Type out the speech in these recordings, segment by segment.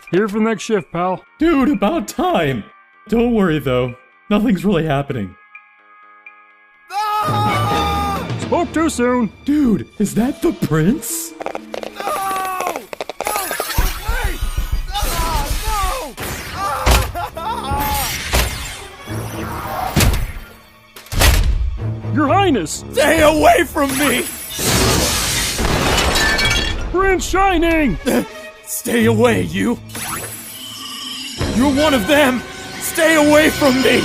Here for the next shift, pal. Dude, about time! Don't worry though, nothing's really happening. Spoke too soon. Dude, is that the prince? Your Highness! Stay away from me! Prince Shining! Stay away, you! You're one of them! Stay away from me!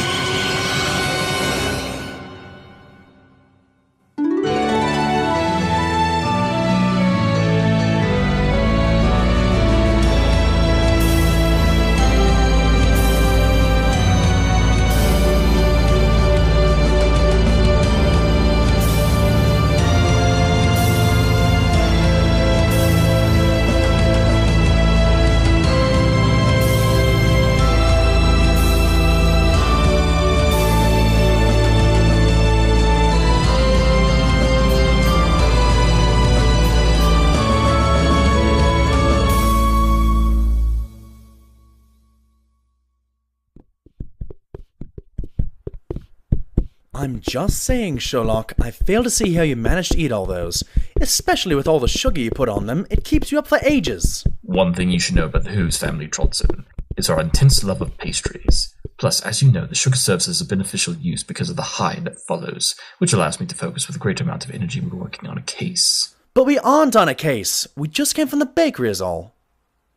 I'm just saying, Sherlock, I fail to see how you managed to eat all those. Especially with all the sugar you put on them, it keeps you up for ages. One thing you should know about the Hooves family, Trodson, is our intense love of pastries. Plus, as you know, the sugar serves as a beneficial use because of the high that follows, which allows me to focus with a greater amount of energy when working on a case. But we aren't on a case. We just came from the bakery is all.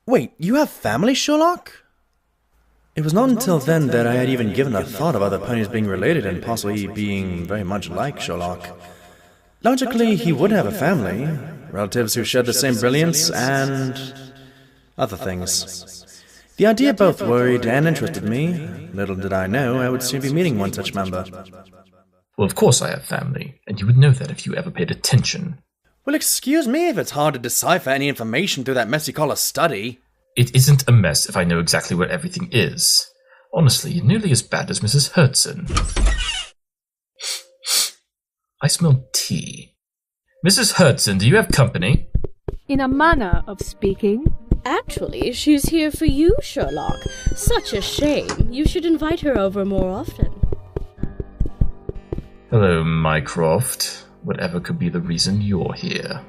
Wait, you have family, Sherlock? It was not until then that I had even given a thought of other ponies being related and possibly being very much like Sherlock. Logically, he would have a family, relatives who shared the same brilliance, and other things. The idea both worried and interested me. Little did I know I would soon be meeting one such member. Well, of course I have family, and you would know that if you ever paid attention. Well, excuse me if it's hard to decipher any information through that mess you call a study. It isn't a mess if I know exactly where everything is. Honestly, you're nearly as bad as Mrs. Hudson. I smell tea. Mrs. Hudson, do you have company? In a manner of speaking. Actually, she's here for you, Sherlock. Such a shame. You should invite her over more often. Hello, Mycroft. Whatever could be the reason you're here.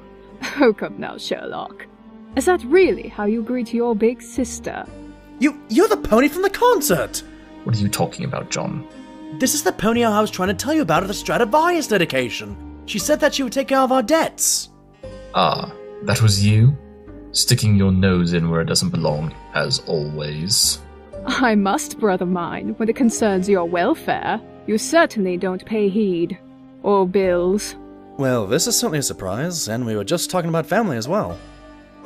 Oh, come now, Sherlock. Is that really how you greet your big sister? You're the pony from the concert! What are you talking about, John? This is the pony I was trying to tell you about at the Stradivarius dedication. She said that she would take care of our debts. Ah, that was you? Sticking your nose in where it doesn't belong, as always. I must, brother mine, when it concerns your welfare. You certainly don't pay heed. Or bills. Well, this is certainly a surprise, and we were just talking about family as well.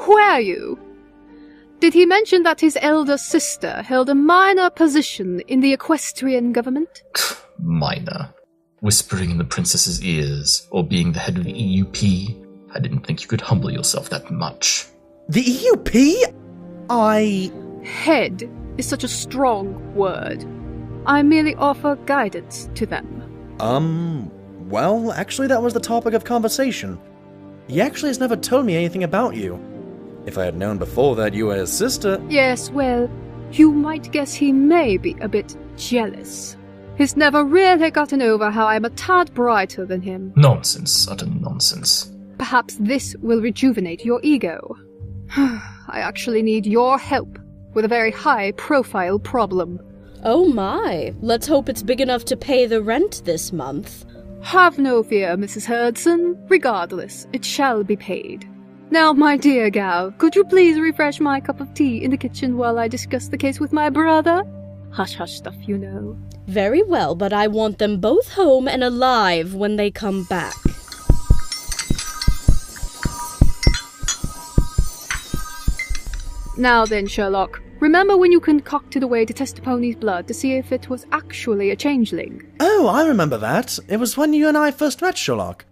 Were you? Did he mention that his elder sister held a minor position in the equestrian government? Minor. Whispering in the princess's ears, or being the head of the EUP. I didn't think you could humble yourself that much. The EUP? Head is such a strong word. I merely offer guidance to them. Well, actually that was the topic of conversation. He actually has never told me anything about you. If I had known before that you were his sister... Yes, well, you might guess he may be a bit jealous. He's never really gotten over how I'm a tad brighter than him. Nonsense, utter nonsense. Perhaps this will rejuvenate your ego. I actually need your help with a very high-profile problem. Oh my, let's hope it's big enough to pay the rent this month. Have no fear, Mrs. Hudson. Regardless, it shall be paid. Now, my dear gal, could you please refresh my cup of tea in the kitchen while I discuss the case with my brother? Hush-hush stuff, you know. Very well, but I want them both home and alive when they come back. Now then, Sherlock, remember when you concocted a way to test a pony's blood to see if it was actually a changeling? Oh, I remember that. It was when you and I first met, Sherlock.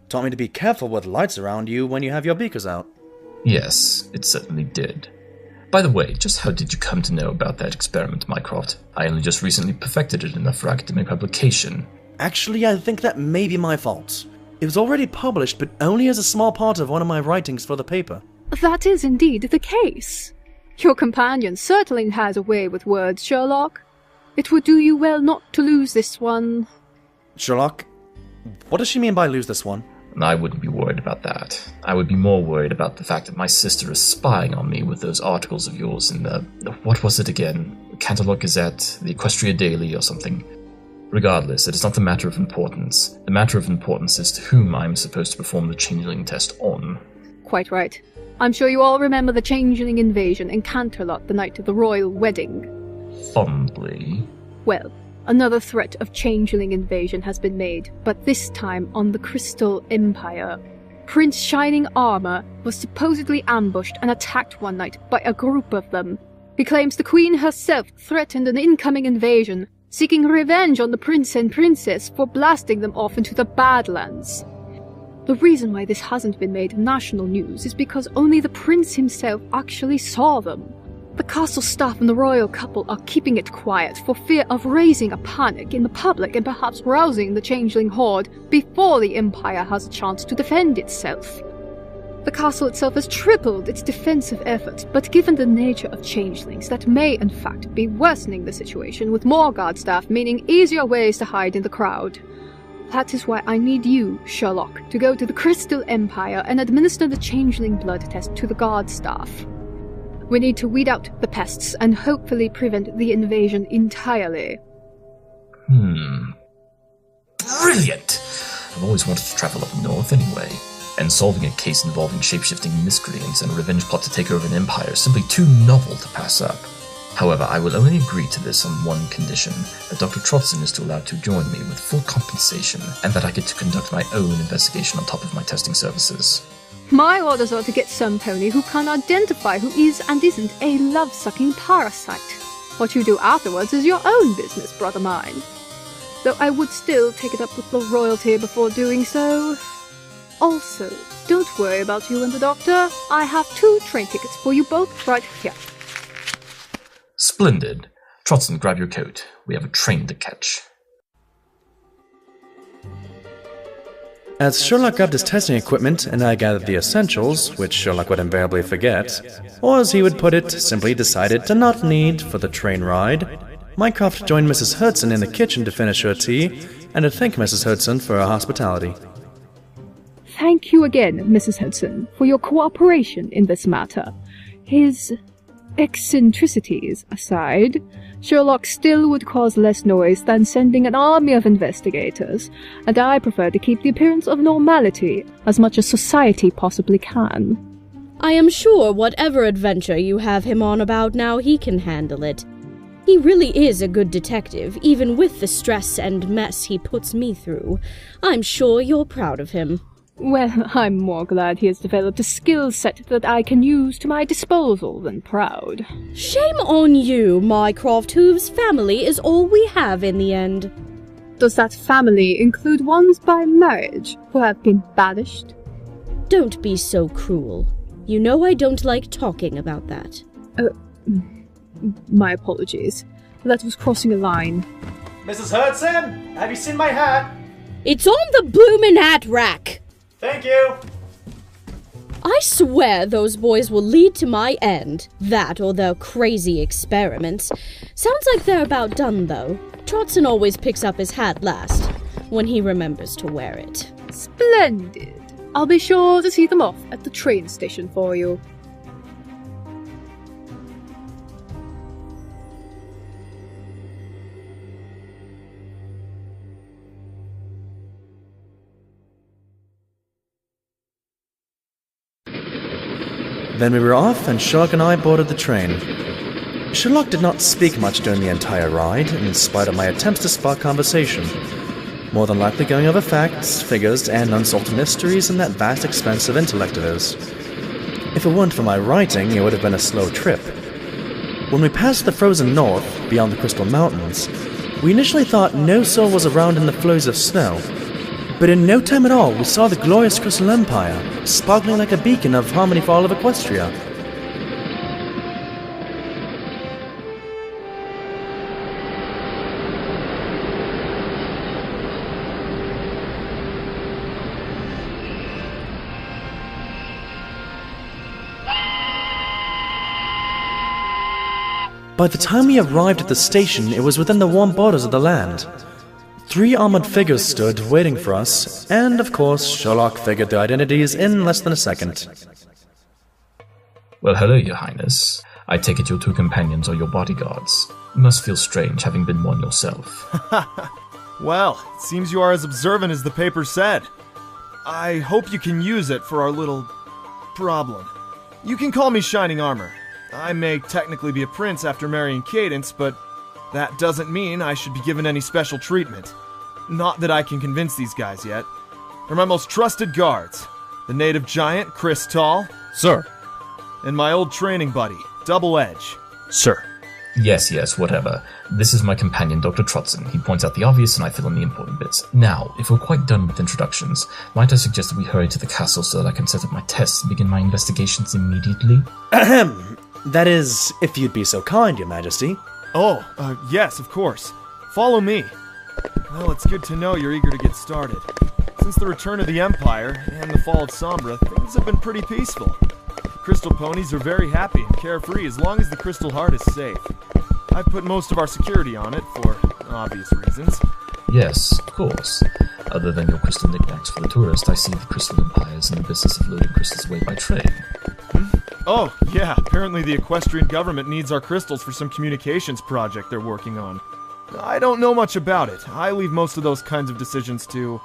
Taught me to be careful with lights around you when you have your beakers out. Yes, it certainly did. By the way, just how did you come to know about that experiment, Mycroft? I only just recently perfected it enough for academic publication. Actually, I think that may be my fault. It was already published, but only as a small part of one of my writings for the paper. That is indeed the case. Your companion certainly has a way with words, Sherlock. It would do you well not to lose this one. Sherlock, what does she mean by lose this one? I wouldn't be worried about that. I would be more worried about the fact that my sister is spying on me with those articles of yours in the what was it again? Canterlot Gazette, the Equestria Daily or something. Regardless, it is not the matter of importance. The matter of importance is to whom I am supposed to perform the changeling test on. Quite right. I'm sure you all remember the changeling invasion in Canterlot the night of the royal wedding. Fondly. Well, another threat of changeling invasion has been made, but this time on the Crystal Empire. Prince Shining Armor was supposedly ambushed and attacked one night by a group of them. He claims the Queen herself threatened an incoming invasion, seeking revenge on the prince and princess for blasting them off into the Badlands. The reason why this hasn't been made national news is because only the prince himself actually saw them. The castle staff and the royal couple are keeping it quiet for fear of raising a panic in the public and perhaps rousing the changeling horde before the Empire has a chance to defend itself. The castle itself has tripled its defensive efforts, but given the nature of changelings, that may in fact be worsening the situation, with more guard staff meaning easier ways to hide in the crowd. That is why I need you, Sherlock, to go to the Crystal Empire and administer the changeling blood test to the guard staff. We need to weed out the pests and hopefully prevent the invasion entirely. Brilliant! I've always wanted to travel up north anyway, and solving a case involving shape-shifting miscreants and a revenge plot to take over an empire is simply too novel to pass up. However, I will only agree to this on one condition, that Dr. Trotson is still allowed to join me with full compensation, and that I get to conduct my own investigation on top of my testing services. My orders are to get some pony who can identify who is and isn't a love-sucking parasite. What you do afterwards is your own business, brother mine. Though I would still take it up with the royalty before doing so. Also, don't worry about you and the doctor. I have 2 train tickets for you both right here. Splendid. Trotson, grab your coat. We have a train to catch. As Sherlock grabbed his testing equipment and I gathered the essentials, which Sherlock would invariably forget, or as he would put it, simply decided to not need for the train ride, Mycroft joined Mrs. Hudson in the kitchen to finish her tea and to thank Mrs. Hudson for her hospitality. Thank you again, Mrs. Hudson, for your cooperation in this matter. His eccentricities aside, Sherlock still would cause less noise than sending an army of investigators, and I prefer to keep the appearance of normality as much as society possibly can. I am sure whatever adventure you have him on about now, he can handle it. He really is a good detective, even with the stress and mess he puts me through. I'm sure you're proud of him. Well, I'm more glad he has developed a skill set that I can use to my disposal than proud. Shame on you, Mycroft Hooves. Family is all we have in the end. Does that family include ones by marriage who have been banished? Don't be so cruel. You know I don't like talking about that. My apologies. That was crossing a line. Mrs. Hudson, have you seen my hat? It's on the bloomin' hat rack! Thank you. I swear those boys will lead to my end. That or their crazy experiments. Sounds like they're about done, though. Trotson always picks up his hat last, when he remembers to wear it. Splendid. I'll be sure to see them off at the train station for you. Then we were off, and Sherlock and I boarded the train. Sherlock did not speak much during the entire ride, in spite of my attempts to spark conversation, more than likely going over facts, figures, and unsolved mysteries in that vast expanse of intellect of his. If it weren't for my writing, it would have been a slow trip. When we passed the frozen north, beyond the Crystal Mountains, we initially thought no soul was around in the floes of snow. But in no time at all, we saw the glorious Crystal Empire, sparkling like a beacon of harmony for all of Equestria. By the time we arrived at the station, it was within the warm borders of the land. 3 armored figures stood waiting for us, and of course, Sherlock figured their identities in less than a second. Well, hello, Your Highness. I take it your 2 companions are your bodyguards. You must feel strange having been one yourself. Well, it seems you are as observant as the paper said. I hope you can use it for our little problem. You can call me Shining Armor. I may technically be a prince after marrying Cadence, but that doesn't mean I should be given any special treatment. Not that I can convince these guys yet. They're my most trusted guards. The native giant, Chris Tall, Sir. and my old training buddy, Double Edge. Sir. Yes, whatever. This is my companion, Dr. Trotson. He points out the obvious and I fill in the important bits. Now, if we're quite done with introductions, might I suggest that we hurry to the castle so that I can set up my tests and begin my investigations immediately? Ahem. That is, if you'd be so kind, Your Majesty. Oh, yes, of course. Follow me. Well, it's good to know you're eager to get started. Since the return of the Empire and the fall of Sombra, things have been pretty peaceful. Crystal ponies are very happy and carefree as long as the Crystal Heart is safe. I've put most of our security on it for obvious reasons. Yes, of course. Other than your crystal knickknacks for the tourist, I see the Crystal Empire is in the business of loading crystals away by train. Oh, yeah, apparently the Equestrian government needs our crystals for some communications project they're working on. I don't know much about it. I leave most of those kinds of decisions to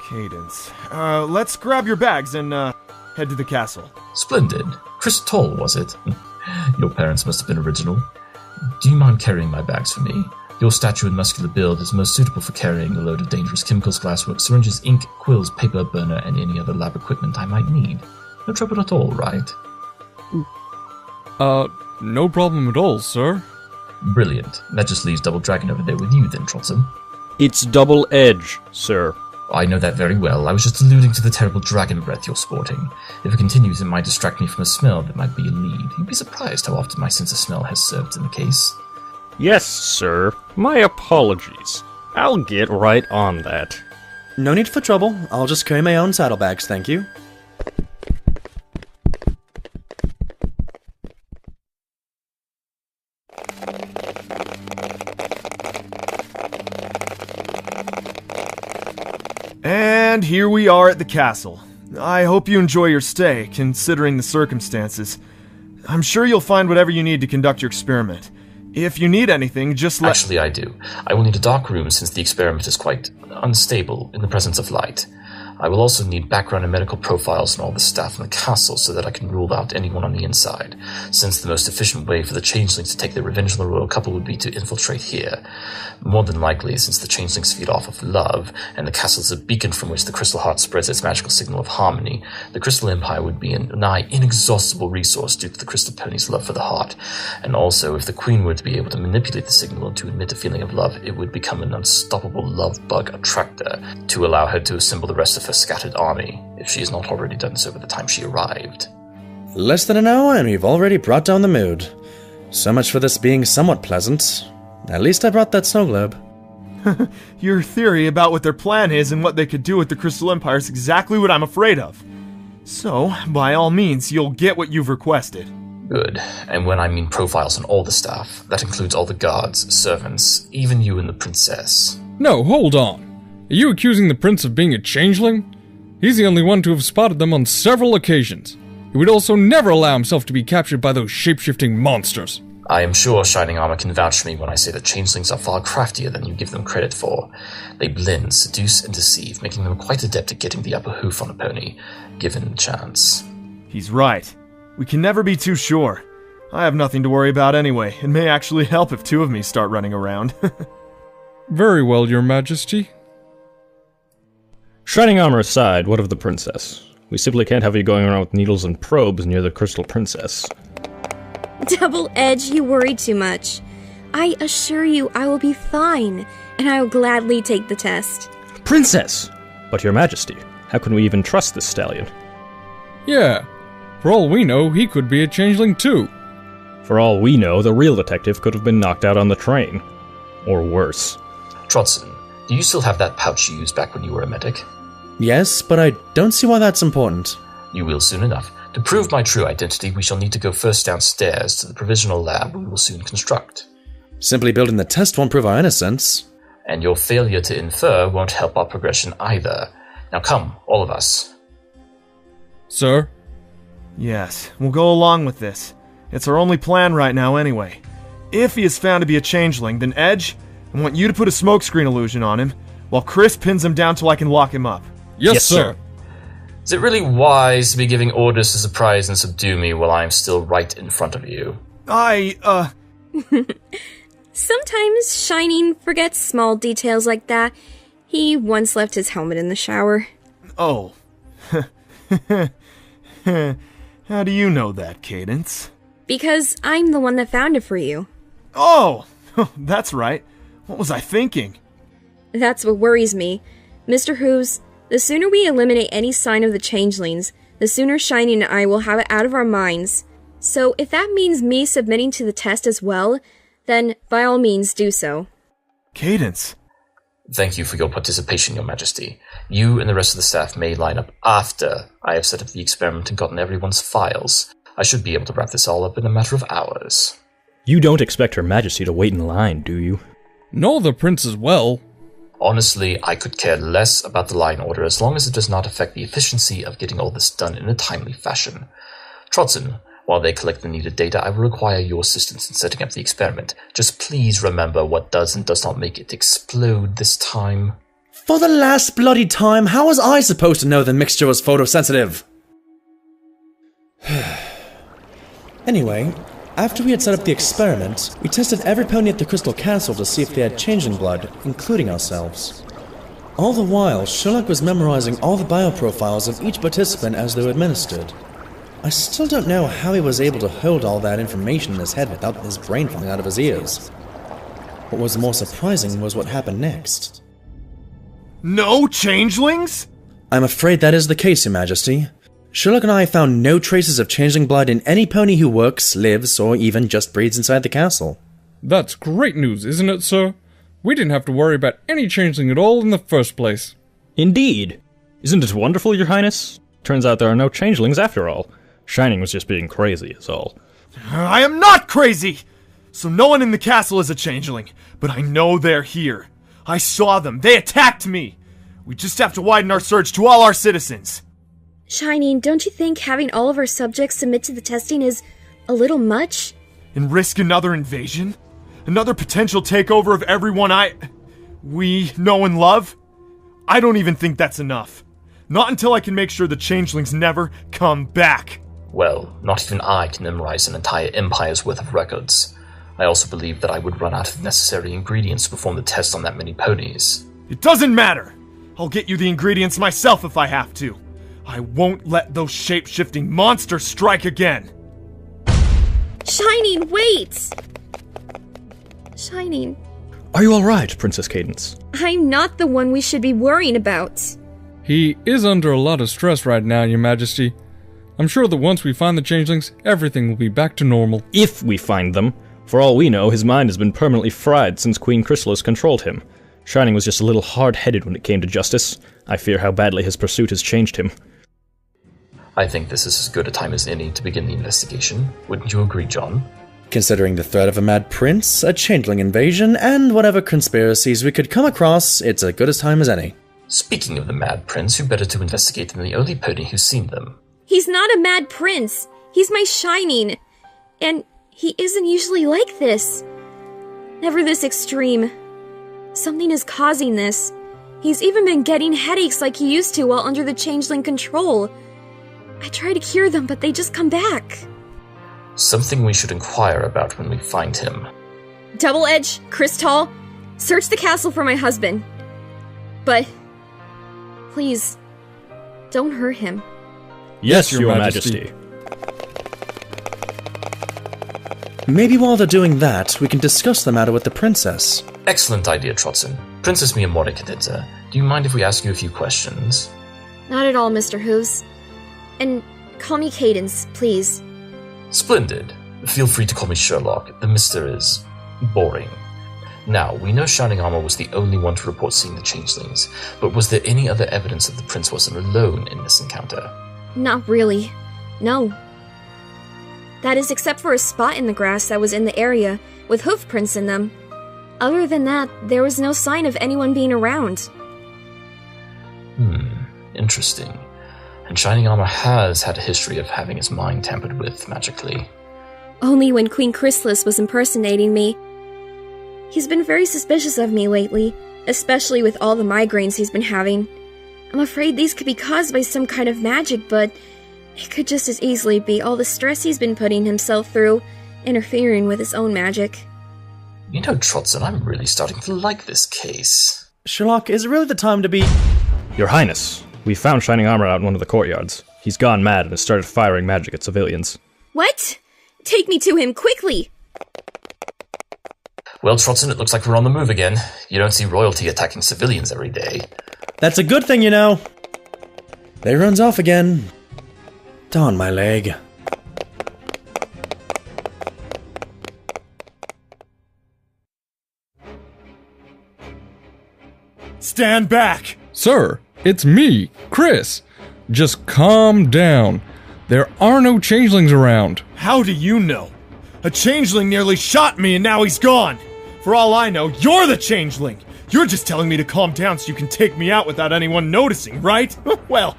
Cadence. Let's grab your bags and, head to the castle. Splendid. Chris Toll, was it? Your parents must have been original. Do you mind carrying my bags for me? Your stature and muscular build is most suitable for carrying a load of dangerous chemicals, glasswork, syringes, ink, quills, paper, burner, and any other lab equipment I might need. No trouble at all, right? No problem at all, sir. Brilliant. That just leaves Double Dragon over there with you then, Trotson. It's Double Edge, sir. I know that very well. I was just alluding to the terrible dragon breath you're sporting. If it continues, it might distract me from a smell that might be a lead. You'd be surprised how often my sense of smell has served in the case. Yes, sir. My apologies. I'll get right on that. No need for trouble. I'll just carry my own saddlebags, thank you. And here we are at the castle. I hope you enjoy your stay, considering the circumstances. I'm sure you'll find whatever you need to conduct your experiment. If you need anything, just let— Actually, I do. I will need a dark room since the experiment is quite unstable in the presence of light. I will also need background and medical profiles on all the staff in the castle so that I can rule out anyone on the inside, since the most efficient way for the changelings to take their revenge on the royal couple would be to infiltrate here. More than likely, since the changelings feed off of love, and the castle is a beacon from which the Crystal Heart spreads its magical signal of harmony, the Crystal Empire would be a nigh inexhaustible resource due to the Crystal Pony's love for the heart. And also, if the Queen were to be able to manipulate the signal and to emit a feeling of love, it would become an unstoppable love bug attractor to allow her to assemble the rest of her scattered army, if she has not already done so by the time she arrived. Less than an hour and we've already brought down the mood. So much for this being somewhat pleasant. At least I brought that snow globe. Your theory about what their plan is and what they could do with the Crystal Empire is exactly what I'm afraid of. So, by all means, you'll get what you've requested. Good. And when I mean profiles on all the staff, that includes all the guards, servants, even you and the princess. No, hold on. Are you accusing the prince of being a changeling? He's the only one to have spotted them on several occasions. He would also never allow himself to be captured by those shape-shifting monsters. I am sure Shining Armor can vouch for me when I say that changelings are far craftier than you give them credit for. They blend, seduce, and deceive, making them quite adept at getting the upper hoof on a pony, given the chance. He's right. We can never be too sure. I have nothing to worry about anyway. It may actually help if 2 of me start running around. Very well, Your Majesty. Shining Armor aside, what of the princess? We simply can't have you going around with needles and probes near the Crystal Princess. Double Edge, you worry too much. I assure you I will be fine, and I will gladly take the test. Princess! But Your Majesty, how can we even trust this stallion? Yeah. For all we know, he could be a changeling too. For all we know, the real detective could have been knocked out on the train. Or worse. Trotson, do you still have that pouch you used back when you were a medic? Yes, but I don't see why that's important. You will soon enough. To prove my true identity, we shall need to go first downstairs to the provisional lab we will soon construct. Simply building the test won't prove our innocence. And your failure to infer won't help our progression either. Now come, all of us. Sir? Yes, we'll go along with this. It's our only plan right now anyway. If he is found to be a changeling, then Edge, I want you to put a smokescreen illusion on him, while Chris pins him down till I can lock him up. Yes, sir. Is it really wise to be giving orders to surprise and subdue me while I am still right in front of you? Sometimes Shining forgets small details like that. He once left his helmet in the shower. Oh. How do you know that, Cadence? Because I'm the one that found it for you. Oh! That's right. What was I thinking? That's what worries me. Mr. Hooves, the sooner we eliminate any sign of the changelings, the sooner Shining and I will have it out of our minds. So if that means me submitting to the test as well, then by all means do so. Cadence. Thank you for your participation, Your Majesty. You and the rest of the staff may line up after I have set up the experiment and gotten everyone's files. I should be able to wrap this all up in a matter of hours. You don't expect Her Majesty to wait in line, do you? No, the prince as well. Honestly, I could care less about the line order as long as it does not affect the efficiency of getting all this done in a timely fashion. Trotson, while they collect the needed data, I will require your assistance in setting up the experiment. Just please remember what does and does not make it explode this time. For the last bloody time, how was I supposed to know the mixture was photosensitive? Anyway, after we had set up the experiment, we tested every pony at the Crystal Castle to see if they had changeling blood, including ourselves. All the while, Sherlock was memorizing all the bioprofiles of each participant as they were administered. I still don't know how he was able to hold all that information in his head without his brain falling out of his ears. What was more surprising was what happened next. No changelings? I'm afraid that is the case, Your Majesty. Sherlock and I found no traces of changeling blood in any pony who works, lives, or even just breeds inside the castle. That's great news, isn't it, sir? We didn't have to worry about any changeling at all in the first place. Indeed. Isn't it wonderful, Your Highness? Turns out there are no changelings after all. Shining was just being crazy, is all. I am not crazy! So no one in the castle is a changeling, but I know they're here. I saw them. They attacked me. We just have to widen our search to all our citizens. Shining, don't you think having all of our subjects submit to the testing is a little much? And risk another invasion? Another potential takeover of everyone we know and love? I don't even think that's enough. Not until I can make sure the changelings never come back. Well, not even I can memorize an entire empire's worth of records. I also believe that I would run out of necessary ingredients to perform the test on that many ponies. It doesn't matter! I'll get you the ingredients myself if I have to. I won't let those shape-shifting monsters strike again! Shining, wait! Shining. Are you alright, Princess Cadence? I'm not the one we should be worrying about. He is under a lot of stress right now, Your Majesty. I'm sure that once we find the changelings, everything will be back to normal. If we find them. For all we know, his mind has been permanently fried since Queen Chrysalis controlled him. Shining was just a little hard-headed when it came to justice. I fear how badly his pursuit has changed him. I think this is as good a time as any to begin the investigation. Wouldn't you agree, John? Considering the threat of a mad prince, a changeling invasion, and whatever conspiracies we could come across, it's as good a time as any. Speaking of the Mad Prince, who better to investigate than the only pony who's seen them? He's not a mad prince. He's my Shining. And he isn't usually like this. Never this extreme. Something is causing this. He's even been getting headaches like he used to while under the changeling control. I try to cure them, but they just come back. Something we should inquire about when we find him. Double Edge, Crystal, search the castle for my husband. But please, don't hurt him. Yes, Your Majesty. Maybe while they're doing that, we can discuss the matter with the princess. Excellent idea, Trotson. Princess Miyamori Cadenza, do you mind if we ask you a few questions? Not at all, Mr. Hooves. And call me Cadence, please. Splendid. Feel free to call me Sherlock. The Mr. is boring. Now, we know Shining Armor was the only one to report seeing the changelings, but was there any other evidence that the prince wasn't alone in this encounter? Not really. No. That is except for a spot in the grass that was in the area, with hoof prints in them. Other than that, there was no sign of anyone being around. Interesting. And Shining Armor has had a history of having his mind tampered with magically. Only when Queen Chrysalis was impersonating me. He's been very suspicious of me lately, especially with all the migraines he's been having. I'm afraid these could be caused by some kind of magic, but it could just as easily be all the stress he's been putting himself through, interfering with his own magic. You know, Trotson, I'm really starting to like this case. Sherlock, is it really the time to be... Your Highness, we found Shining Armor out in one of the courtyards. He's gone mad and has started firing magic at civilians. What? Take me to him, quickly! Well, Trotson, it looks like we're on the move again. You don't see royalty attacking civilians every day. That's a good thing, you know. There he runs off again. Darn my leg. Stand back! Sir, it's me, Chris. Just calm down. There are no changelings around. How do you know? A changeling nearly shot me and now he's gone! For all I know, you're the changeling! You're just telling me to calm down so you can take me out without anyone noticing, right? Well,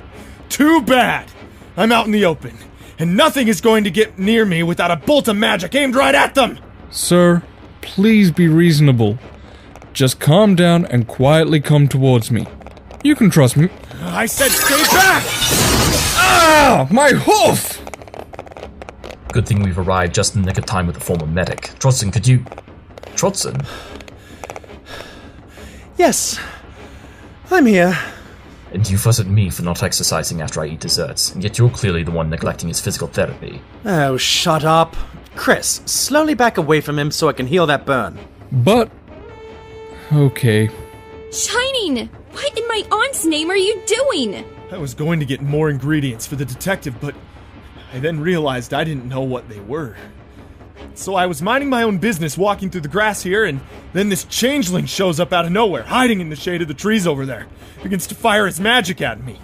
too bad! I'm out in the open, and nothing is going to get near me without a bolt of magic aimed right at them! Sir, please be reasonable. Just calm down and quietly come towards me. You can trust me. I said stay back! Ah! My hoof! Good thing we've arrived just in the nick of time with the former medic. Trotson, could you... Trotson? Yes, I'm here. And you fuss at me for not exercising after I eat desserts, and yet you're clearly the one neglecting his physical therapy. Oh, shut up. Chris, slowly back away from him so I can heal that burn. But... okay. Shining! What in my aunt's name are you doing? I was going to get more ingredients for the detective, but I then realized I didn't know what they were. So I was minding my own business walking through the grass here, and then this changeling shows up out of nowhere, hiding in the shade of the trees over there. Begins to fire his magic at me.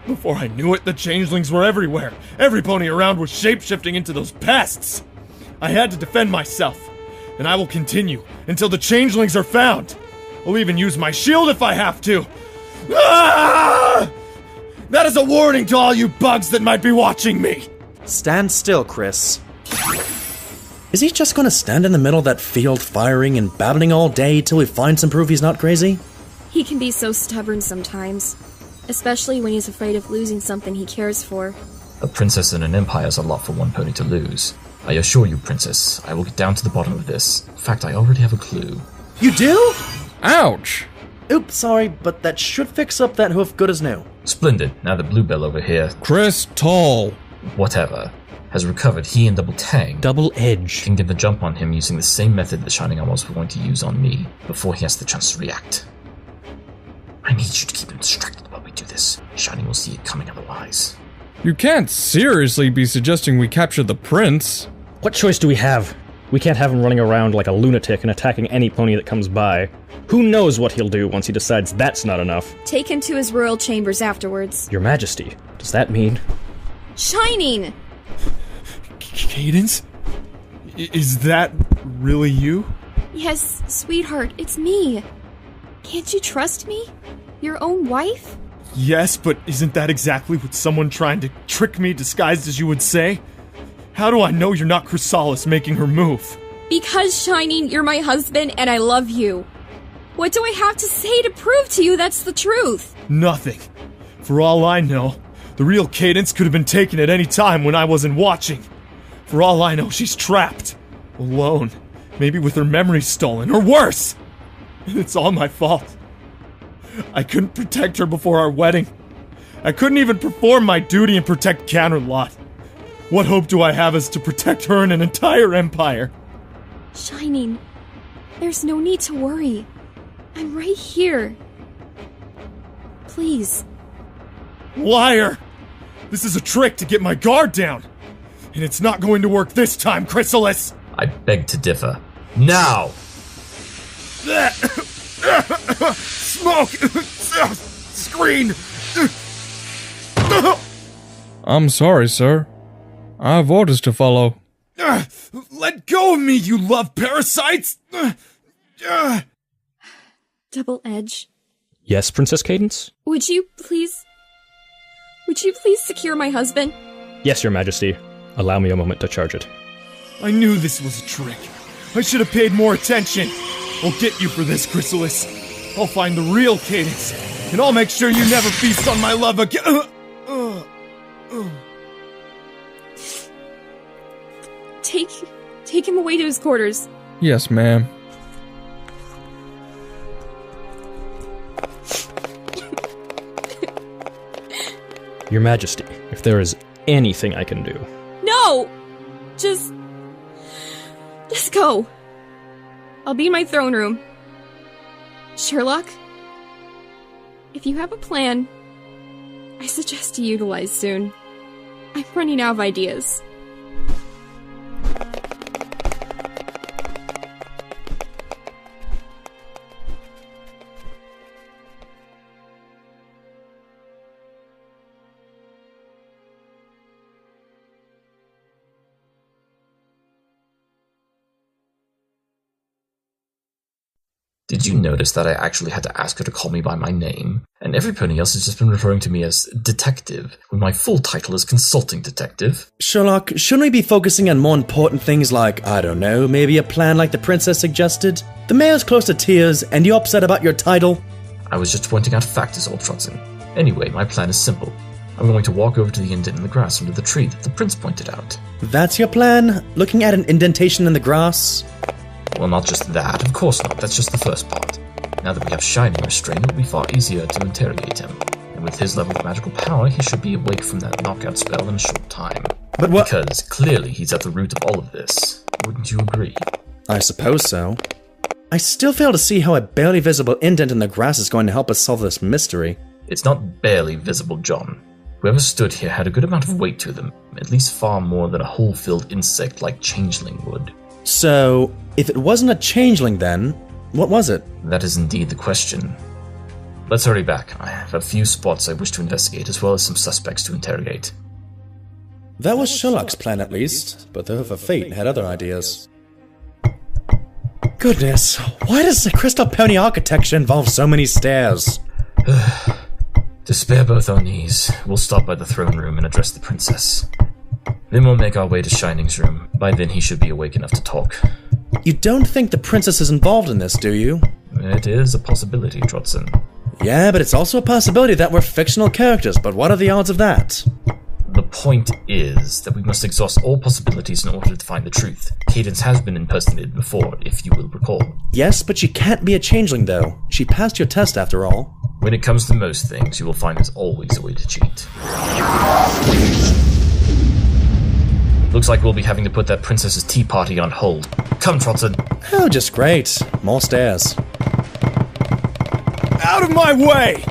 Before I knew it, the changelings were everywhere. Every pony around was shape-shifting into those pests. I had to defend myself, and I will continue until the changelings are found. I'll even use my shield if I have to. Ah! That is a warning to all you bugs that might be watching me. Stand still, Chris. Is he just gonna stand in the middle of that field firing and babbling all day till we find some proof he's not crazy? He can be so stubborn sometimes, especially when he's afraid of losing something he cares for. A princess in an empire is a lot for one pony to lose. I assure you, princess, I will get down to the bottom of this. In fact, I already have a clue. You do? Ouch! Oops, sorry, but that should fix up that hoof good as new. Splendid. Now that Bluebell over here, Chris Tall. whatever, has recovered, he and Double Tang Double Edge. can get the jump on him using the same method the Shining Armors were going to use on me before he has the chance to react. I need you to keep him distracted while we do this. Shining will see it coming otherwise. You can't seriously be suggesting we capture the prince. What choice do we have? We can't have him running around like a lunatic and attacking any pony that comes by. Who knows what he'll do once he decides that's not enough? Take him to his royal chambers afterwards. Your Majesty, does that mean... Shining! Cadence? Is that really you? Yes, sweetheart, it's me. Can't you trust me? Your own wife? Yes, but isn't that exactly what someone trying to trick me disguised as you would say? How do I know you're not Chrysalis making her move? Because, Shining, you're my husband and I love you. What do I have to say to prove to you that's the truth? Nothing. For all I know, the real Cadence could have been taken at any time when I wasn't watching. For all I know, she's trapped. Alone. Maybe with her memory stolen, or worse! It's all my fault. I couldn't protect her before our wedding. I couldn't even perform my duty and protect Canterlot. What hope do I have as to protect her and an entire empire? Shining, there's no need to worry. I'm right here. Please. Liar! This is a trick to get my guard down. And it's not going to work this time, Chrysalis! I beg to differ. Now! Smoke! Screen! I'm sorry, sir. I have orders to follow. Let go of me, you love parasites! Double Edge, Yes, Princess Cadence? would you please secure my husband? Yes, Your Majesty. Allow me a moment to charge it. I knew this was a trick. I should have paid more attention. I'll get you for this, Chrysalis. I'll find the real Cadence, and I'll make sure you never feast on my love again. Take him away to his quarters. Yes, ma'am. Your Majesty, if there is anything I can do. No! Just go. I'll be in my throne room. Sherlock, if you have a plan, I suggest you utilize soon. I'm running out of ideas. Did you notice that I actually had to ask her to call me by my name? And every pony else has just been referring to me as Detective, when my full title is Consulting Detective. Sherlock, shouldn't we be focusing on more important things like, I don't know, maybe a plan like the princess suggested? The mayor's close to tears, and you're upset about your title? I was just pointing out facts, old Trotson. Anyway, my plan is simple. I'm going to walk over to the indent in the grass under the tree that the prince pointed out. That's your plan? Looking at an indentation in the grass? Well, not just that, of course not, that's just the first part. Now that we have Shining restrained, it will be far easier to interrogate him. And with his level of magical power, he should be awake from that knockout spell in a short time. But what? Because clearly he's at the root of all of this. Wouldn't you agree? I suppose so. I still fail to see how a barely visible indent in the grass is going to help us solve this mystery. It's not barely visible, John. Whoever stood here had a good amount of weight to them, at least far more than a hole-filled insect like Changeling would. So, if it wasn't a changeling then, what was it? That is indeed the question. Let's hurry back. I have a few spots I wish to investigate, as well as some suspects to interrogate. That was Sherlock's plan at least, but the Hoof of Fate had other ideas. Goodness, why does the Crystal Pony architecture involve so many stairs? To spare both our knees, we'll stop by the throne room and address the princess. Then we'll make our way to Shining's room. By then he should be awake enough to talk. You don't think the princess is involved in this, do you? It is a possibility, Trotson. Yeah, but it's also a possibility that we're fictional characters, but what are the odds of that? The point is that we must exhaust all possibilities in order to find the truth. Cadence has been impersonated before, if you will recall. Yes, but she can't be a changeling, though. She passed your test, after all. When it comes to most things, you will find there's always a way to cheat. Looks like we'll be having to put that princess's tea party on hold. Come, Trotson. Oh, just great. More stairs. Out of my way!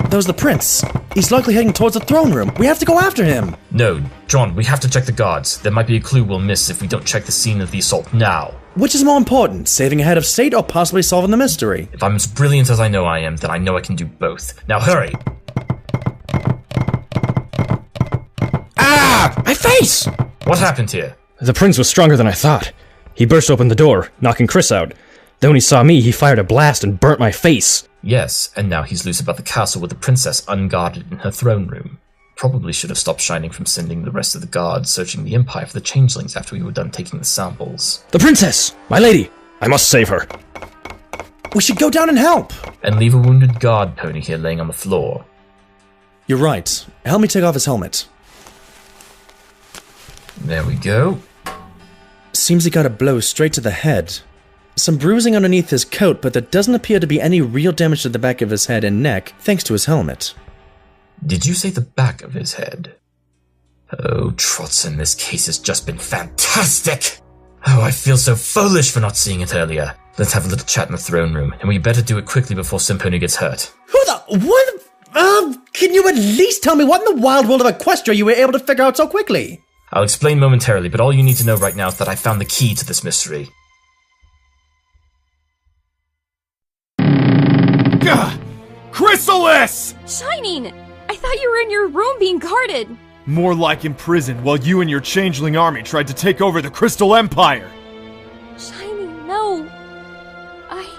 That was the prince. He's likely heading towards the throne room. We have to go after him. No, John, we have to check the guards. There might be a clue we'll miss if we don't check the scene of the assault now. Which is more important, saving a head of state or possibly solving the mystery? If I'm as brilliant as I know I am, then I know I can do both. Now hurry! Ah! My face! What happened here? The prince was stronger than I thought. He burst open the door, knocking Chris out. Then when he saw me, he fired a blast and burnt my face. Yes, and now he's loose about the castle with the princess unguarded in her throne room. Probably should have stopped Shining from sending the rest of the guards searching the Empire for the changelings after we were done taking the samples. The princess! My lady! I must save her. We should go down and help. And leave a wounded guard pony here laying on the floor. You're right. Help me take off his helmet. There we go. Seems he got a blow straight to the head. Some bruising underneath his coat, but there doesn't appear to be any real damage to the back of his head and neck, thanks to his helmet. Did you say the back of his head? Oh, Trotson, this case has just been fantastic! Oh, I feel so foolish for not seeing it earlier. Let's have a little chat in the throne room, and we better do it quickly before Simponi gets hurt. Who the... what? Can you at least tell me what in the wild world of Equestria you were able to figure out so quickly? I'll explain momentarily, but all you need to know right now is that I found the key to this mystery. Gah! Chrysalis! Shining! I thought you were in your room being guarded. More like imprisoned while you and your changeling army tried to take over the Crystal Empire! Shining, no!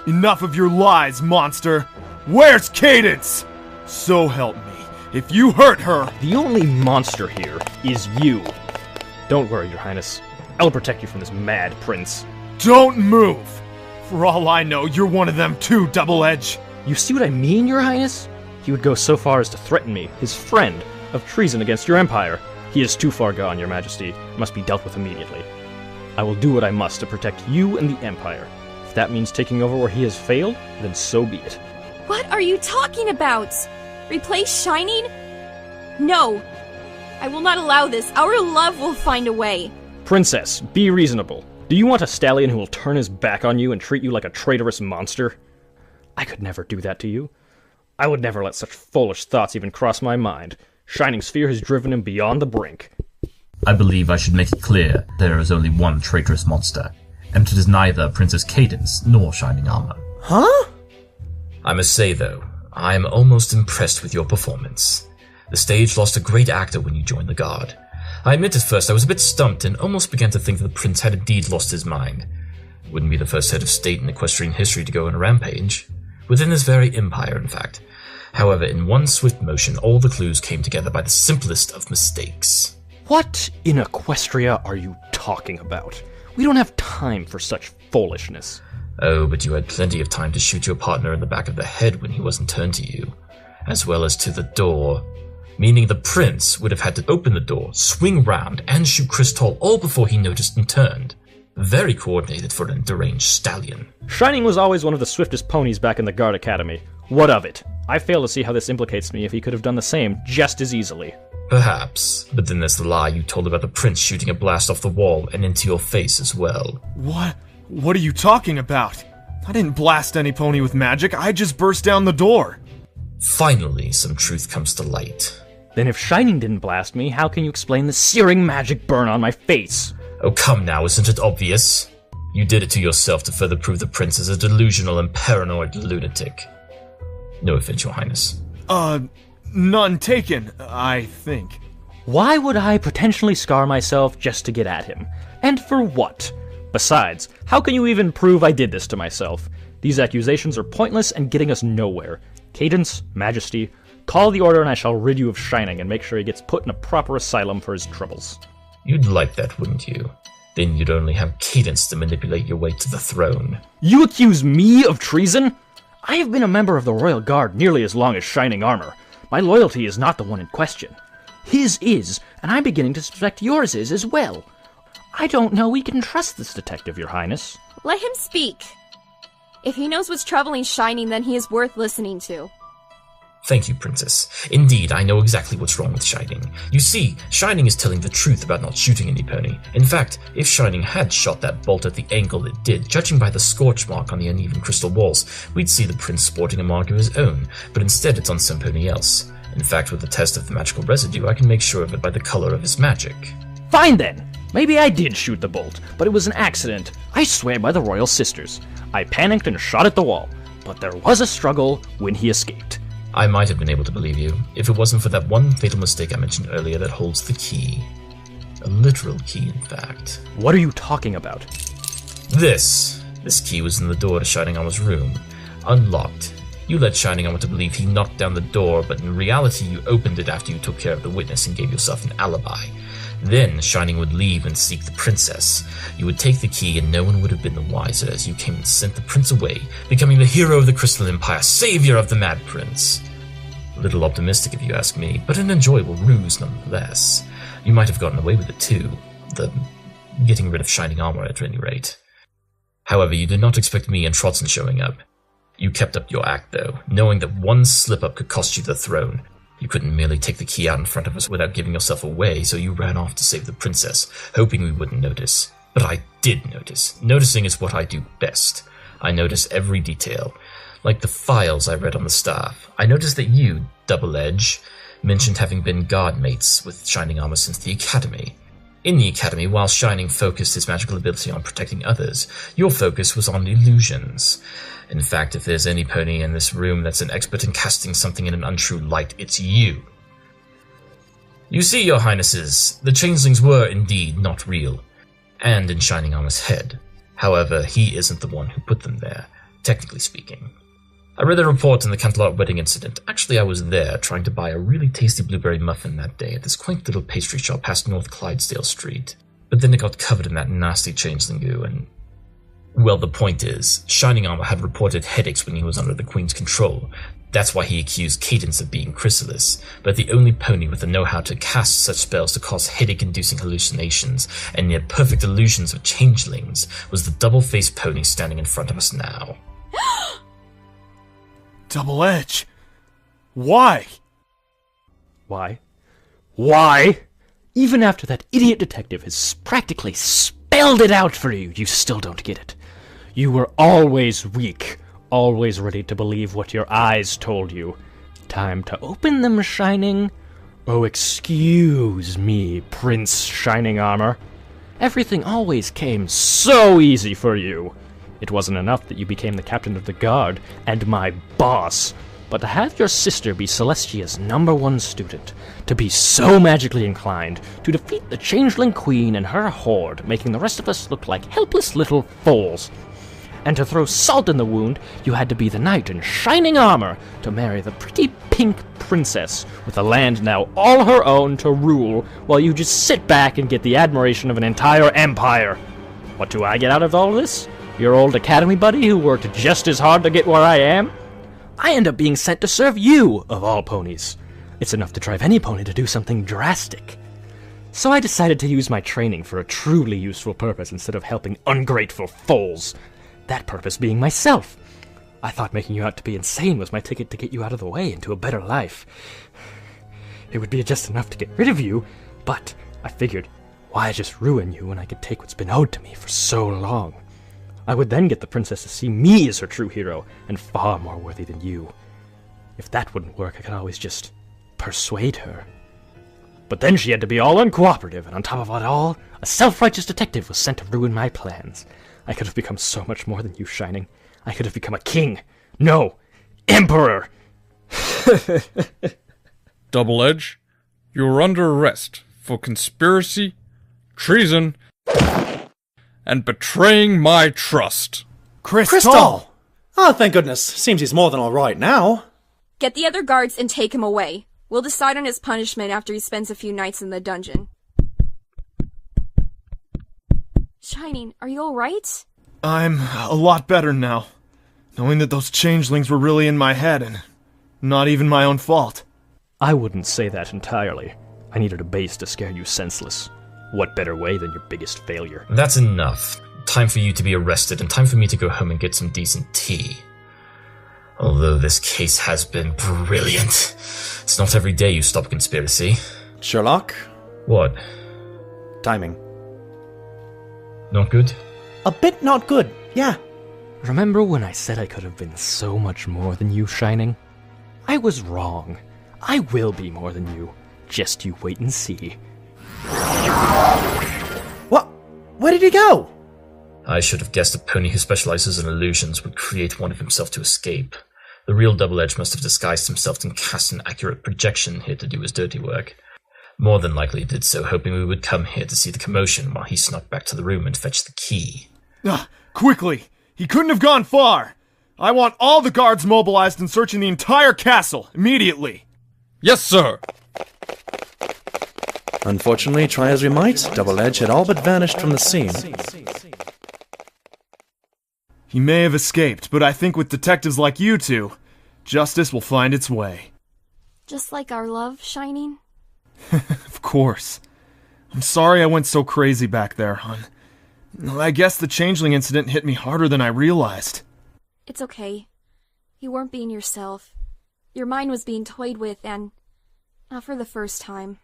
Enough of your lies, monster! Where's Cadence? So help me, if you hurt her... The only monster here is you. Don't worry, Your Highness. I'll protect you from this mad prince. Don't move! For all I know, you're one of them too, Double Edge. You see what I mean, Your Highness? He would go so far as to threaten me, his friend, of treason against your empire. He is too far gone, Your Majesty. Must be dealt with immediately. I will do what I must to protect you and the empire. If that means taking over where he has failed, then so be it. What are you talking about? Replace Shining? No. I will not allow this. Our love will find a way. Princess, be reasonable. Do you want a stallion who will turn his back on you and treat you like a traitorous monster? I could never do that to you. I would never let such foolish thoughts even cross my mind. Shining's fear has driven him beyond the brink. I believe I should make it clear there is only one traitorous monster, and it is neither Princess Cadence nor Shining Armor. Huh? I must say, though, I am almost impressed with your performance. The stage lost a great actor when you joined the Guard. I admit at first I was a bit stumped and almost began to think that the prince had indeed lost his mind. It wouldn't be the first head of state in equestrian history to go on a rampage. Within this very empire, in fact. However, in one swift motion, all the clues came together by the simplest of mistakes. What in Equestria are you talking about? We don't have time for such foolishness. Oh, but you had plenty of time to shoot your partner in the back of the head when he wasn't turned to you, as well as to the door. Meaning the prince would have had to open the door, swing round, and shoot Crystal all before he noticed and turned. Very coordinated for a deranged stallion. Shining was always one of the swiftest ponies back in the Guard Academy. What of it? I fail to see how this implicates me if he could have done the same just as easily. Perhaps, but then there's the lie you told about the prince shooting a blast off the wall and into your face as well. What are you talking about? I didn't blast any pony with magic, I just burst down the door. Finally, some truth comes to light. Then if Shining didn't blast me, how can you explain the searing magic burn on my face? Oh, come now, isn't it obvious? You did it to yourself to further prove the prince is a delusional and paranoid lunatic. No offense, Your Highness. None taken, I think. Why would I potentially scar myself just to get at him? And for what? Besides, how can you even prove I did this to myself? These accusations are pointless and getting us nowhere. Cadence, Majesty, call the order and I shall rid you of Shining and make sure he gets put in a proper asylum for his troubles. You'd like that, wouldn't you? Then you'd only have Cadence to manipulate your way to the throne. You accuse me of treason? I have been a member of the Royal Guard nearly as long as Shining Armor. My loyalty is not the one in question. His is, and I'm beginning to suspect yours is as well. I don't know we can trust this detective, Your Highness. Let him speak. If he knows what's troubling Shining, then he is worth listening to. Thank you, Princess. Indeed, I know exactly what's wrong with Shining. You see, Shining is telling the truth about not shooting any pony. In fact, if Shining had shot that bolt at the angle it did, judging by the scorch mark on the uneven crystal walls, we'd see the prince sporting a mark of his own, but instead it's on some pony else. In fact, with the test of the magical residue, I can make sure of it by the color of his magic. Fine then! Maybe I did shoot the bolt, but it was an accident. I swear by the Royal Sisters. I panicked and shot at the wall, but there was a struggle when he escaped. I might have been able to believe you, if it wasn't for that one fatal mistake I mentioned earlier that holds the key. A literal key, in fact. What are you talking about? This key was in the door to Shining Armor's room. Unlocked. You led Shining Armor to believe he knocked down the door, but in reality you opened it after you took care of the witness and gave yourself an alibi. Then Shining would leave and seek the princess. You would take the key and no one would have been the wiser as you came and sent the prince away, becoming the hero of the Crystal Empire, savior of the Mad Prince. A little optimistic if you ask me, but an enjoyable ruse nonetheless. You might have gotten away with it too. The getting rid of Shining Armor at any rate. However, you did not expect me and Trotson showing up. You kept up your act though, knowing that one slip-up could cost you the throne. You couldn't merely take the key out in front of us without giving yourself away, so you ran off to save the princess, hoping we wouldn't notice. But I did notice. Noticing is what I do best. I notice every detail. Like the files I read on the staff. I noticed that you, Double Edge, mentioned having been guard mates with Shining Armor since the Academy. In the Academy, while Shining focused his magical ability on protecting others, your focus was on illusions. In fact, if there's any pony in this room that's an expert in casting something in an untrue light, it's you. You see, your highnesses, the changelings were indeed not real, and in Shining Armor's head. However, he isn't the one who put them there, technically speaking. I read the report in the Cantelart wedding incident. Actually, I was there, trying to buy a really tasty blueberry muffin that day at this quaint little pastry shop past North Clydesdale Street. But then it got covered in that nasty changeling goo, and... well, the point is, Shining Armor had reported headaches when he was under the Queen's control. That's why he accused Cadence of being Chrysalis, but the only pony with the know-how to cast such spells to cause headache-inducing hallucinations and near-perfect illusions of changelings was the double-faced pony standing in front of us now. Double Edge. Why? Why? Why? Even after that idiot detective has practically spelled it out for you, you still don't get it. You were always weak, always ready to believe what your eyes told you. Time to open them, Shining. Oh, excuse me, Prince Shining Armor. Everything always came so easy for you. It wasn't enough that you became the captain of the guard and my boss, but to have your sister be Celestia's #1 student, to be so magically inclined, to defeat the Changeling Queen and her horde, making the rest of us look like helpless little fools. And to throw salt in the wound, you had to be the knight in shining armor to marry the pretty pink princess with a land now all her own to rule, while you just sit back and get the admiration of an entire empire. What do I get out of all this? Your old academy buddy who worked just as hard to get where I am? I end up being sent to serve you, of all ponies. It's enough to drive any pony to do something drastic. So I decided to use my training for a truly useful purpose instead of helping ungrateful fools. That purpose being myself. I thought making you out to be insane was my ticket to get you out of the way into a better life. It would be just enough to get rid of you, but I figured, why just ruin you when I could take what's been owed to me for so long? I would then get the princess to see me as her true hero, and far more worthy than you. If that wouldn't work, I could always just persuade her. But then she had to be all uncooperative, and on top of it all, a self-righteous detective was sent to ruin my plans. I could have become so much more than you, Shining. I could have become a king. No, emperor! Double Edge, you are under arrest for conspiracy, treason, and betraying my trust. Crystal! Oh, thank goodness. Seems he's more than all right now. Get the other guards and take him away. We'll decide on his punishment after he spends a few nights in the dungeon. Shining, are you alright? I'm a lot better now, knowing that those changelings were really in my head and not even my own fault. I wouldn't say that entirely. I needed a base to scare you senseless. What better way than your biggest failure? That's enough. Time for you to be arrested, and time for me to go home and get some decent tea. Although this case has been brilliant. It's not every day you stop a conspiracy. Sherlock? What? Timing. Not good? A bit not good, yeah. Remember when I said I could have been so much more than you, Shining? I was wrong. I will be more than you. Just you wait and see. What? Where did he go? I should have guessed a pony who specializes in illusions would create one of himself to escape. The real Double Edge must have disguised himself and cast an accurate projection here to do his dirty work. More than likely did so, hoping we would come here to see the commotion while he snuck back to the room and fetched the key. Quickly! He couldn't have gone far! I want all the guards mobilized and searching the entire castle, immediately! Yes, sir! Unfortunately, try as we might, Double Edge had all but vanished from the scene. He may have escaped, but I think with detectives like you two, justice will find its way. Just like our love, Shining? Of course. I'm sorry I went so crazy back there, hon. I guess the changeling incident hit me harder than I realized. It's okay. You weren't being yourself. Your mind was being toyed with, and not for the first time.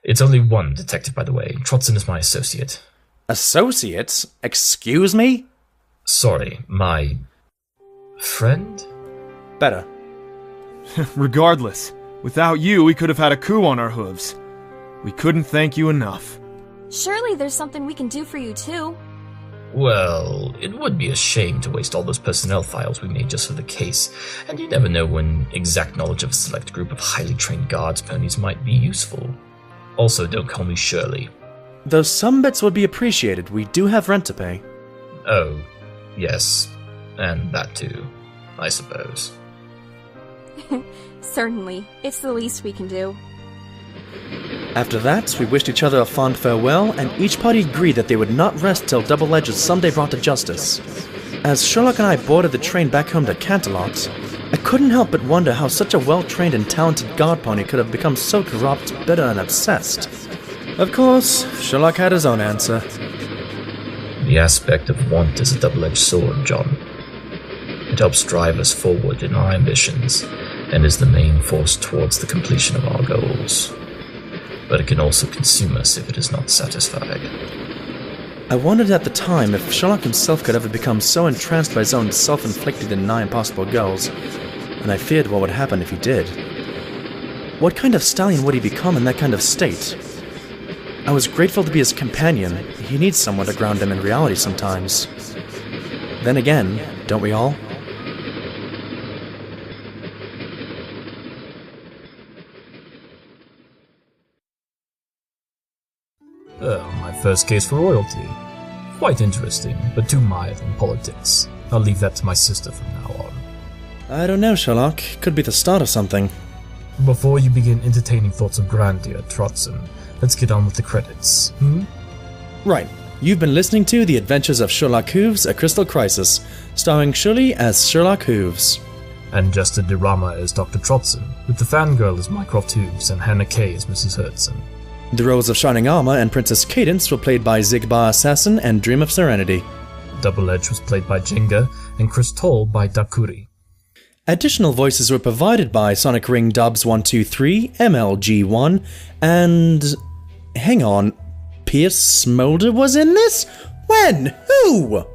It's only one detective, by the way. Trotson is my associate. Associates? Excuse me? Sorry, my... friend? Better. Regardless, without you, we could have had a coup on our hooves. We couldn't thank you enough. Surely there's something we can do for you, too. Well, it would be a shame to waste all those personnel files we made just for the case, and you never know when exact knowledge of a select group of highly trained guards ponies might be useful. Also, don't call me Shirley. Though some bits would be appreciated, we do have rent to pay. Oh, yes. And that too, I suppose. Certainly. It's the least we can do. After that, we wished each other a fond farewell, and each party agreed that they would not rest till Double Edge was someday brought to justice. As Sherlock and I boarded the train back home to Canterlot, I couldn't help but wonder how such a well-trained and talented god pony could have become so corrupt, bitter, and obsessed. Of course, Sherlock had his own answer. The aspect of want is a double-edged sword, John. It helps drive us forward in our ambitions, and is the main force towards the completion of our goals. But it can also consume us if it is not satisfied. I wondered at the time if Sherlock himself could ever become so entranced by his own self-inflicted and nigh impossible goals, and I feared what would happen if he did. What kind of stallion would he become in that kind of state? I was grateful to be his companion. He needs someone to ground him in reality sometimes. Then again, don't we all? My first case for royalty. Quite interesting, but too mired in politics. I'll leave that to my sister from now on. I don't know, Sherlock. Could be the start of something. Before you begin entertaining thoughts of grandeur, Trotson, let's get on with the credits, Right. You've been listening to The Adventures of Sherlock Hooves, A Crystal Crisis, starring Shirley as Sherlock Hooves. And Jester Dirama as Dr. Trotson, with the fangirl as Mycroft Hooves and Hannah Kay as Mrs. Hudson. The roles of Shining Armor and Princess Cadence were played by Zigbar Assassin and Dream of Serenity. Double Edge was played by Jenga, and Chris Toll by Dakuri. Additional voices were provided by Sonic Ring Dubs 123, MLG1, and... hang on, Pierce Smolder was in this? When? Who?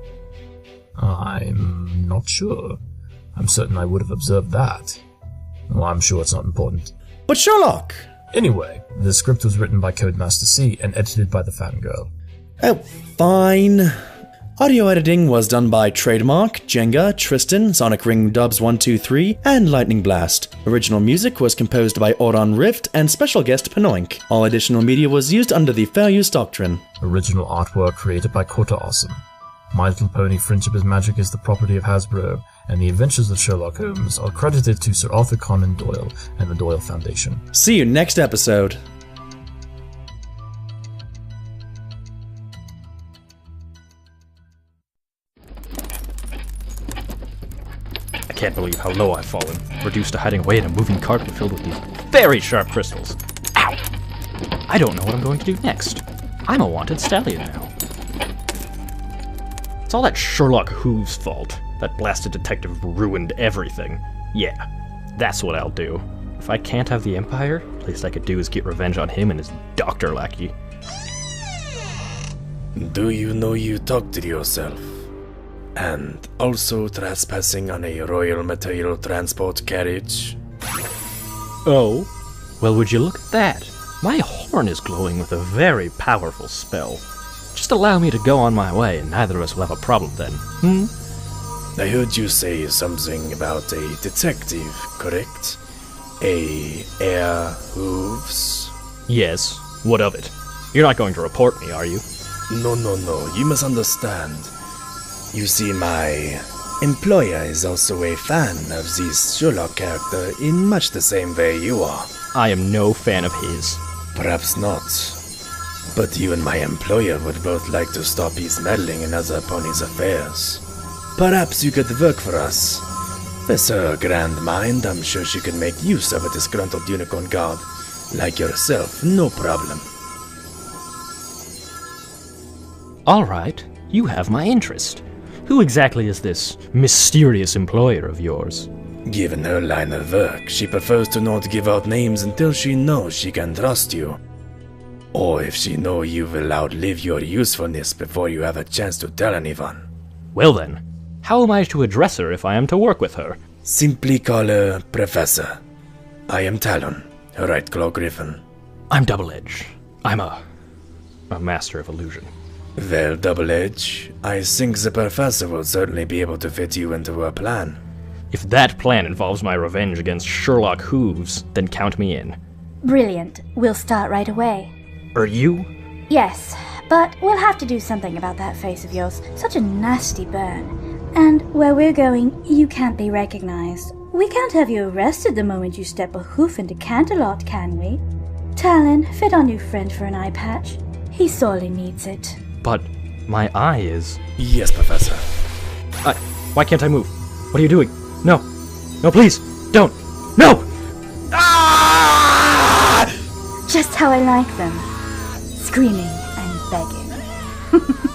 I'm not sure. I'm certain I would have observed that. Well, I'm sure it's not important. But Sherlock! Anyway, the script was written by Codemaster C and edited by the fangirl. Oh, fine. Audio editing was done by Trademark, Jenga, Tristan, Sonic Ring Dubs 123, and Lightning Blast. Original music was composed by Auron Rift and special guest Panoink. All additional media was used under the Fair Use Doctrine. Original artwork created by Kota Awesome. My Little Pony Friendship is Magic is the property of Hasbro, and the adventures of Sherlock Holmes are credited to Sir Arthur Conan Doyle and the Doyle Foundation. See you next episode. I can't believe how low I've fallen, reduced to hiding away in a moving carpet filled with these very sharp crystals. Ow! I don't know what I'm going to do next. I'm a wanted stallion now. It's all that Sherlock Hooves' fault. That blasted detective ruined everything. Yeah, that's what I'll do. If I can't have the Empire, least I could do is get revenge on him and his doctor lackey. Do you know you talked to yourself? And also trespassing on a royal material transport carriage? Oh? Well, would you look at that? My horn is glowing with a very powerful spell. Just allow me to go on my way and neither of us will have a problem then, I heard you say something about a detective, correct? A Air Hooves? Yes, what of it? You're not going to report me, are you? No, you must understand. You see, my employer is also a fan of this Sherlock character in much the same way you are. I am no fan of his. Perhaps not. But you and my employer would both like to stop his meddling in other ponies' affairs. Perhaps you could work for us. With her grand mind, I'm sure she could make use of a disgruntled unicorn guard like yourself, no problem. All right, you have my interest. Who exactly is this mysterious employer of yours? Given her line of work, she prefers to not give out names until she knows she can trust you. Or if she knows you will outlive your usefulness before you have a chance to tell anyone. Well then, how am I to address her if I am to work with her? Simply call her Professor. I am Talon, her right claw griffin. I'm Double Edge. I'm a master of illusion. Well, Double Edge, I think the Professor will certainly be able to fit you into her plan. If that plan involves my revenge against Sherlock Hooves, then count me in. Brilliant. We'll start right away. Are you? Yes, but we'll have to do something about that face of yours. Such a nasty burn. And where we're going, you can't be recognized. We can't have you arrested the moment you step a hoof into Canterlot, can we? Talon, fit our new friend for an eye patch. He sorely needs it. But my eye is... Yes, Professor. Why can't I move? What are you doing? No. No, please! Don't! No! Just how I like them. Screaming and begging.